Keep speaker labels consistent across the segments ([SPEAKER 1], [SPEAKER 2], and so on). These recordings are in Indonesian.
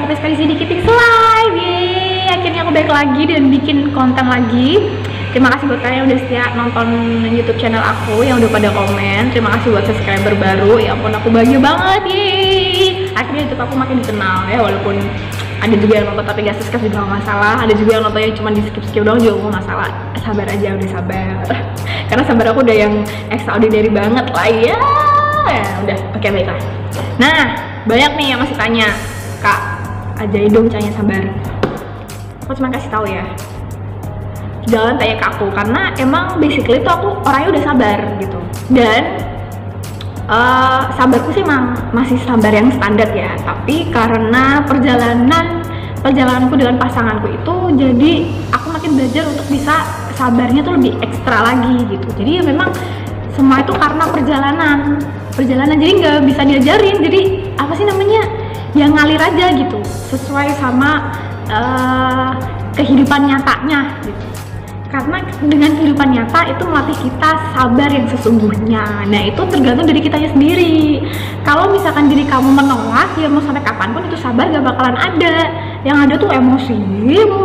[SPEAKER 1] sampai sekali sedikit live. Yeay, akhirnya aku balik lagi dan bikin konten lagi. Terima kasih buat kalian yang udah setia nonton YouTube channel aku, yang udah pada komen. Terima kasih buat subscriber baru. Ya ampun, aku bahagia banget. Yeay. Akhirnya YouTube aku makin dikenal ya, walaupun ada juga yang nonton tapi gak subscribe juga gak masalah. Ada juga yang nontonnya cuma di skip doang juga gak masalah. Sabar aja, udah sabar. Karena sabar aku udah yang extraordinary banget lah ya. Udah, oke, baiklah. Nah, banyak nih yang masih tanya, Kak, ajarin dong caranya sabar. Aku cuma kasih tahu ya, jangan tanya ke aku, karena emang basically tuh aku orangnya udah sabar gitu. Dan sabarku sih emang masih sabar yang standar ya, tapi karena perjalananku dengan pasanganku itu, jadi aku makin belajar untuk bisa sabarnya tuh lebih ekstra lagi gitu. Jadi ya memang semua itu karena perjalanan, jadi nggak bisa diajarin. Jadi apa sih namanya, ya ngalir aja gitu, sesuai sama kehidupan nyatanya gitu. Karena dengan kehidupan nyata itu melatih kita sabar yang sesungguhnya. Nah, itu tergantung dari kitanya sendiri. Kalau misalkan diri kamu menolak, ya mau sampai kapanpun itu sabar gak bakalan ada. Yang ada tuh emosi,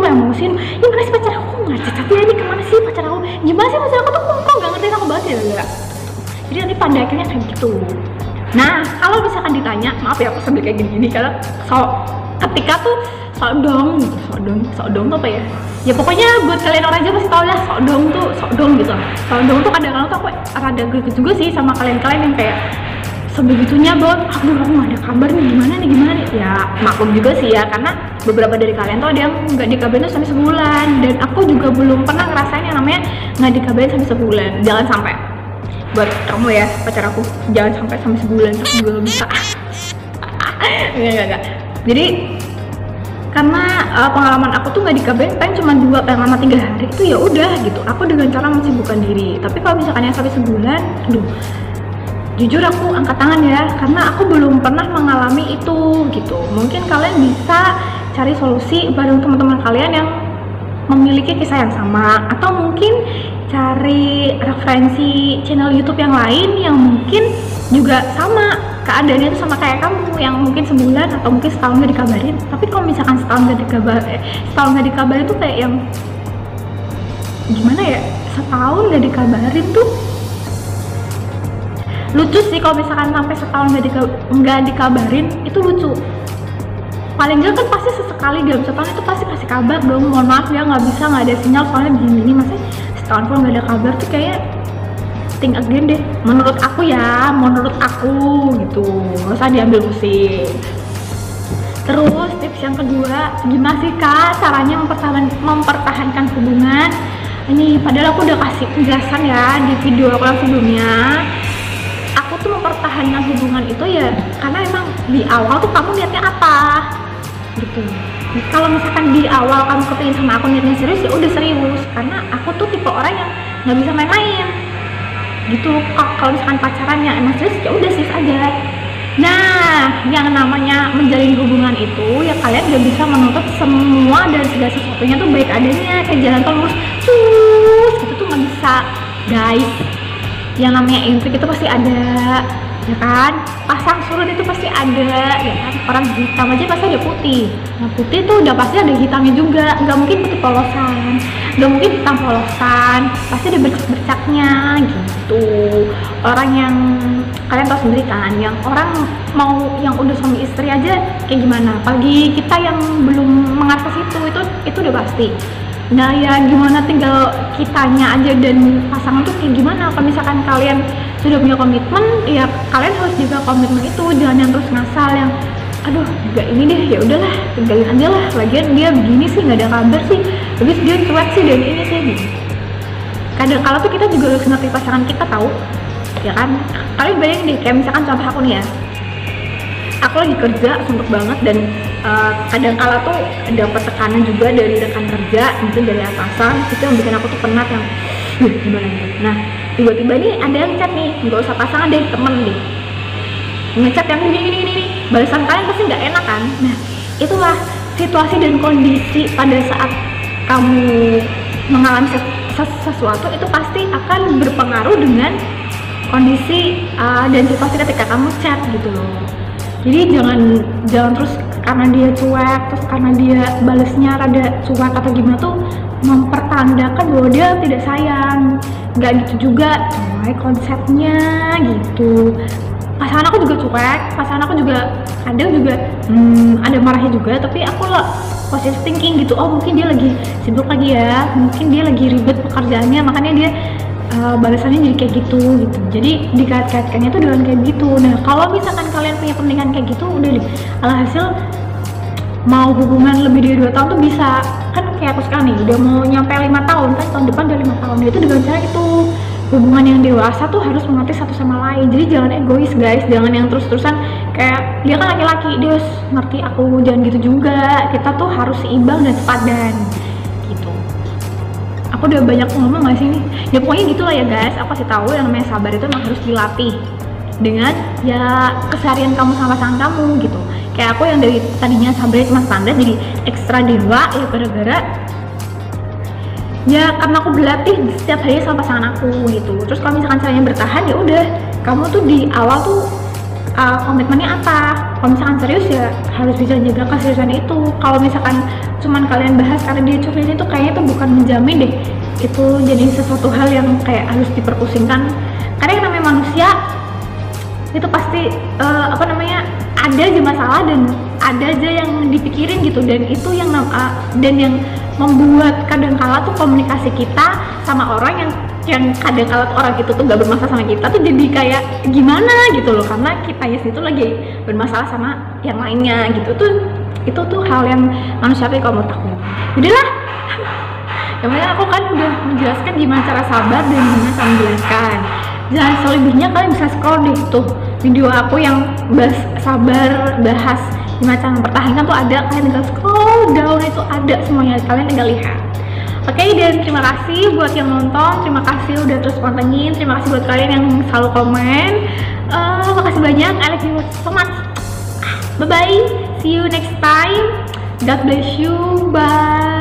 [SPEAKER 1] emosiin. Ini mana sih pacar aku, nggak cacat ya, ini kemana sih pacar aku, gimana sih pacar aku tuh, kok gak ngertiin aku banget ya. Jadi nanti pada akhirnya kayak gitu. Nah, kalau misalkan ditanya, maaf ya aku sambil kayak gini-gini, karena ketika tuh sok dong tuh apa ya? Ya pokoknya buat kalian orang aja pasti tau lah, sok dong gitu. Sok dong tuh kadang-kadang tuh aku rada greget juga sih sama kalian yang kayak sebegitunya banget. Aduh, aku gak ada kabar nih, gimana nih. Ya maklum juga sih ya, karena beberapa dari kalian tuh ada yang gak dikabarin tuh sampai sebulan. Dan aku juga belum pernah ngerasain yang namanya gak dikabarin sampai sebulan. Jangan sampai, buat kamu ya pacar aku, jangan sampai sebulan, aku juga gak bisa. Enggak. Jadi karena pengalaman aku tuh nggak dikabarin paling cuma 2-3 hari itu, ya udah gitu, aku dengan cara mensibukkan diri. Tapi kalau misalkan yang sampai sebulan, aduh, jujur aku angkat tangan ya, karena aku belum pernah mengalami itu gitu. Mungkin kalian bisa cari solusi bareng teman-teman kalian yang memiliki kisah yang sama, atau mungkin cari referensi channel YouTube yang lain yang mungkin juga sama keadaannya itu sama kayak kamu, yang mungkin sebulan atau mungkin setahun gak dikabarin. Tapi kalau misalkan setahun gak dikabarin tuh kayak yang gimana ya, setahun gak dikabarin tuh lucu sih. Kalau misalkan sampai setahun gak dikabarin itu lucu. Paling gak kan pasti sesekali dalam setahun itu pasti kasih kabar dong. Mohon maaf ya, nggak bisa, nggak ada sinyal soalnya begini. Maksudnya setahun pun nggak ada kabar tuh kayak think again deh, menurut aku gitu, nggak usah diambil pusing. Terus tips yang kedua, gimana sih Kak caranya mempertahankan hubungan? Ini padahal aku udah kasih penjelasan ya di video aku yang sebelumnya. Aku tuh mempertahankan hubungan itu ya karena emang di awal tuh kamu niatnya apa gitu. Kalau misalkan di awal kamu kepingin sama aku niatnya serius, ya udah serius, karena aku tuh tipe orang yang nggak bisa main-main gitu. Kalau misalkan pacarannya emang serius, ya udah serius aja. Nah, yang namanya menjalin hubungan itu ya kalian gak bisa menutup semua dan segala sesuatunya tuh baik adanya, kayak jalan tol lurus gitu tuh nggak bisa guys. Yang namanya intrik itu pasti ada, ya kan? Pasang surut itu pasti ada, ya kan? Orang hitam aja pasti ada putih. Nah, putih tuh udah pasti ada hitamnya juga. Nggak mungkin putih polosan, nggak mungkin hitam polosan, pasti ada bercak-bercaknya gitu. Orang yang kalian tahu sendiri kan, yang orang mau yang udah suami istri aja kayak gimana, apalagi kita yang belum mengarah ke situ, itu udah pasti. Nah ya gimana, tinggal kitanya aja dan pasangan tuh kayak gimana. Kalau misalkan kalian sudah punya komitmen, ya kalian harus juga komitmen itu, jangan yang terus ngasal yang aduh juga ini deh, ya udahlah tinggalin aja lah, lagian dia begini sih nggak ada kabar sih, habis dia cuek sih dan ini sih gitu. Kadang kala tuh kita juga harus ngerti pasangan kita, tahu ya kan. Kalian bayangin deh, kayak misalkan contoh aku nih ya, aku lagi kerja sumpah banget dan kadang kala tuh dapat tekanan juga dari rekan kerja, mungkin dari atasan, itu yang bikin aku tuh penat yang gimana gitu. Nah tiba-tiba nih ada yang chat nih, nggak usah pasangan deh, temen deh, ngechat yang ini, balasan kalian pasti nggak enak kan. Nah itulah situasi dan kondisi pada saat kamu mengalami sesuatu itu pasti akan berpengaruh dengan kondisi dan situasi ketika kamu chat gitu loh. Jadi jangan terus karena dia cuek, terus karena dia balesnya rada cuek atau gimana tuh mempertandakan bahwa dia tidak sayang. Nggak gitu juga coy konsepnya gitu. Pasangan aku juga cuek, pasangan aku juga kadang juga ada marahnya juga, tapi aku lah positive thinking gitu. Oh mungkin dia lagi sibuk lagi ya, mungkin dia lagi ribet pekerjaannya, makanya dia balasannya jadi kayak gitu. Jadi dikait-kaitkannya tuh dengan kayak gitu. Nah kalau misalkan kalian punya pernikahan kayak gitu, udah deh, alhasil mau hubungan lebih dari 2 tahun tuh bisa. Kan kayak aku sekarang nih udah mau nyampe 5 tahun, kan tahun depan udah 5 tahun. Itu dengan cara itu, hubungan yang dewasa tuh harus mengerti satu sama lain. Jadi jangan egois guys, jangan yang terus-terusan kayak dia kan laki-laki, dia harus ngerti aku, jangan gitu juga. Kita tuh harus seimbang dan sepadan gitu. Aku udah banyak ngomong gak sih nih? Ya pokoknya gitulah ya guys, aku kasih tahu yang namanya sabar itu emang harus dilatih dengan ya keseharian kamu sama pasangan kamu gitu. Kayak aku yang dari tadinya sabarnya cuma standar jadi ekstra dewa ya gara-gara ya karena aku berlatih setiap hari sama pasangan aku gitu. Terus kalau misalkan caranya bertahan, ya udah kamu tuh di awal tuh komitmennya apa. Kalau misalkan serius ya harus bisa jaga keseriusan itu. Kalau misalkan cuman kalian bahas karena dia curious, itu kayaknya tuh bukan menjamin deh itu jadi sesuatu hal yang kayak harus diperpusingkan. Karena yang namanya manusia itu pasti ada aja masalah dan ada aja yang dipikirin gitu, dan itu yang dan yang membuat kadangkala tuh komunikasi kita sama orang yang kadangkala orang itu tuh gak bermasalah sama kita tuh jadi kayak gimana gitu loh, karena kita ya situ lagi bermasalah sama yang lainnya gitu. Itu tuh hal yang manusiawi kalau menurut aku. Udahlah, yang aku kan udah menjelaskan gimana cara sabar dan gimana cara menjelaskan. Jangan selebihnya kalian bisa scroll deh tuh video aku yang sabar bahas gimana cara mempertahankan tuh ada, kalian tinggal scroll down itu ada semuanya, kalian tinggal lihat. Oke, dan terima kasih buat yang nonton, terima kasih udah terus pantengin, terima kasih buat kalian yang selalu komen. Makasih banyak, I love you so much. Bye bye, see you next time. God bless you, bye.